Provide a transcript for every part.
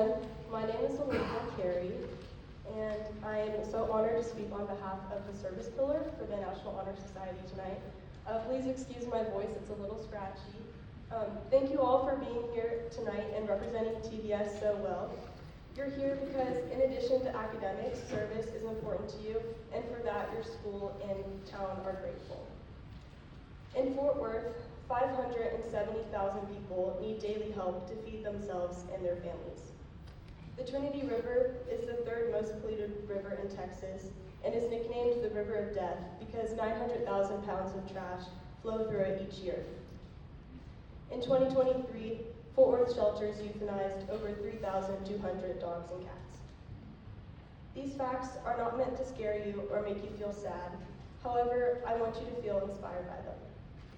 everyone. My name is Olivia, and I am so honored to speak on behalf of the Service Pillar for the National Honor Society tonight. Please excuse my voice, it's a little scratchy. Thank you all for being here tonight and representing TVS so well. You're here because in addition to academics, service is important to you, and for that your school and town are grateful. In Fort Worth, 570,000 people need daily help to feed themselves and their families. The Trinity River is the third most polluted river in Texas and is nicknamed the River of Death because 900,000 pounds of trash flow through it each year. In 2023, Fort Worth shelters euthanized over 3,200 dogs and cats. These facts are not meant to scare you or make you feel sad. However, I want you to feel inspired by them.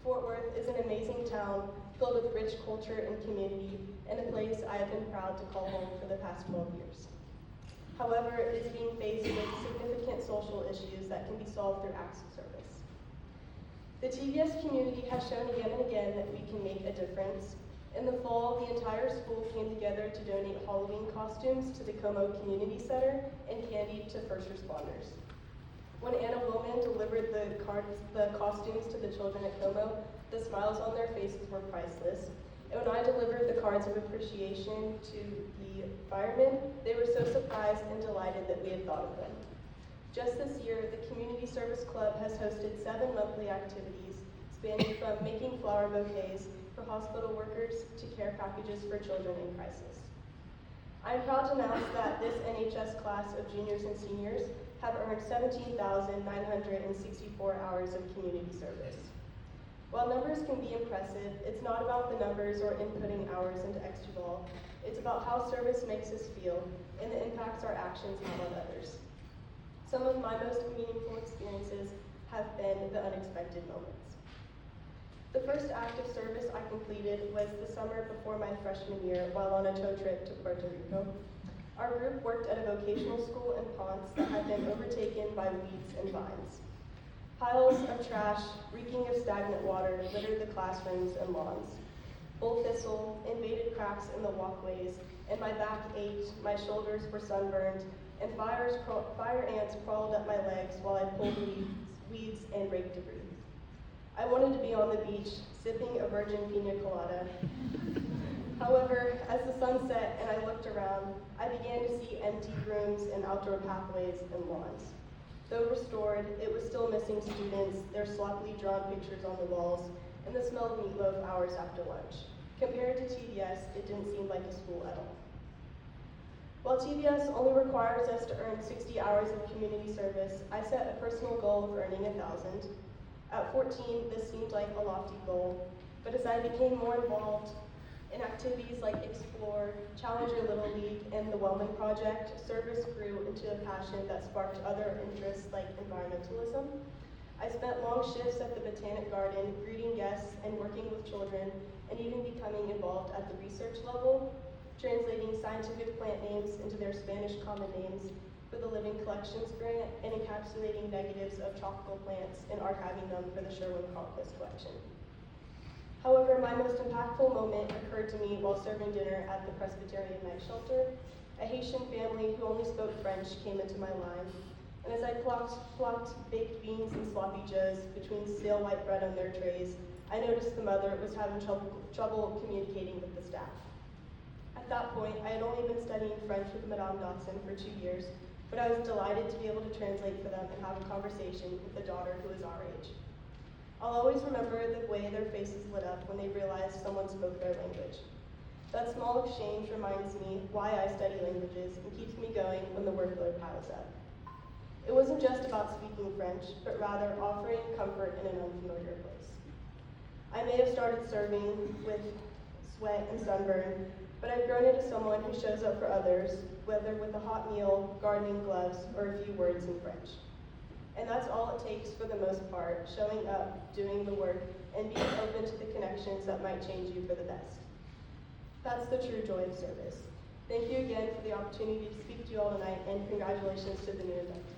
Fort Worth is an amazing town filled with rich culture and community, and a place I have been proud to call home for the past 12 years. However, it is being faced with significant social issues that can be solved through acts of service. The TVS community has shown again and again that we can make a difference. In the fall, the entire school came together to donate Halloween costumes to the Como Community Center and candy to first responders. When Anna Willman delivered the costumes to the children at Como, the smiles on their faces were priceless. And when I delivered the cards of appreciation to the firemen, they were so surprised and delighted that we had thought of them. Just this year, the Community Service Club has hosted 7 monthly activities, spanning from making flower bouquets for hospital workers to care packages for children in crisis. I'm proud to announce that this NHS class of juniors and seniors have earned 17,964 hours of community service. While numbers can be impressive, it's not about the numbers or inputting hours into XGBall. It's about how service makes us feel and the impacts our actions have on others. Some of my most meaningful experiences have been the unexpected moments. The first act of service I completed was the summer before my freshman year while on a tow trip to Puerto Rico. Our group worked at a vocational school in Ponce that had been overtaken by weeds and vines. Piles of trash, reeking of stagnant water, littered the classrooms and lawns. Bull thistle invaded cracks in the walkways, and my back ached, my shoulders were sunburned, and fire ants crawled up my legs while I pulled weeds and raked debris. I wanted to be on the beach, sipping a virgin pina colada. However, as the sun set and I looked around, I began to see empty rooms and outdoor pathways and lawns. Though restored, it was still missing students, their sloppily drawn pictures on the walls, and the smell of meatloaf hours after lunch. Compared to TVS, it didn't seem like a school at all. While TVS only requires us to earn 60 hours of community service, I set a personal goal of earning 1,000. At 14, this seemed like a lofty goal, but as I became more involved in activities like Explore, Challenger Little League, and the Wellman Project, service grew into a passion that sparked other interests like environmentalism. I spent long shifts at the Botanic Garden, greeting guests and working with children, and even becoming involved at the research level, translating scientific plant names into their Spanish common names for the Living Collections Grant, and encapsulating negatives of tropical plants and archiving them for the Sherwin-Cronquist collection. However, my most impactful moment occurred to me while serving dinner at the Presbyterian Night Shelter. A Haitian family who only spoke French came into my line, and as I plucked baked beans and sloppy joes between stale white bread on their trays, I noticed the mother was having trouble communicating with the staff. At that point, I had only been studying French with Madame Dotson for 2 years, but I was delighted to be able to translate for them and have a conversation with a daughter who is our age. I'll always remember the way their faces lit up when they realized someone spoke their language. That small exchange reminds me why I study languages and keeps me going when the workload piles up. It wasn't just about speaking French, but rather offering comfort in an unfamiliar place. I may have started serving with sweat and sunburn, but I've grown into someone who shows up for others, whether with a hot meal, gardening gloves, or a few words in French. And that's all it takes for the most part, showing up, doing the work, and being open to the connections that might change you for the best. That's the true joy of service. Thank you again for the opportunity to speak to you all tonight, and congratulations to the new inductees.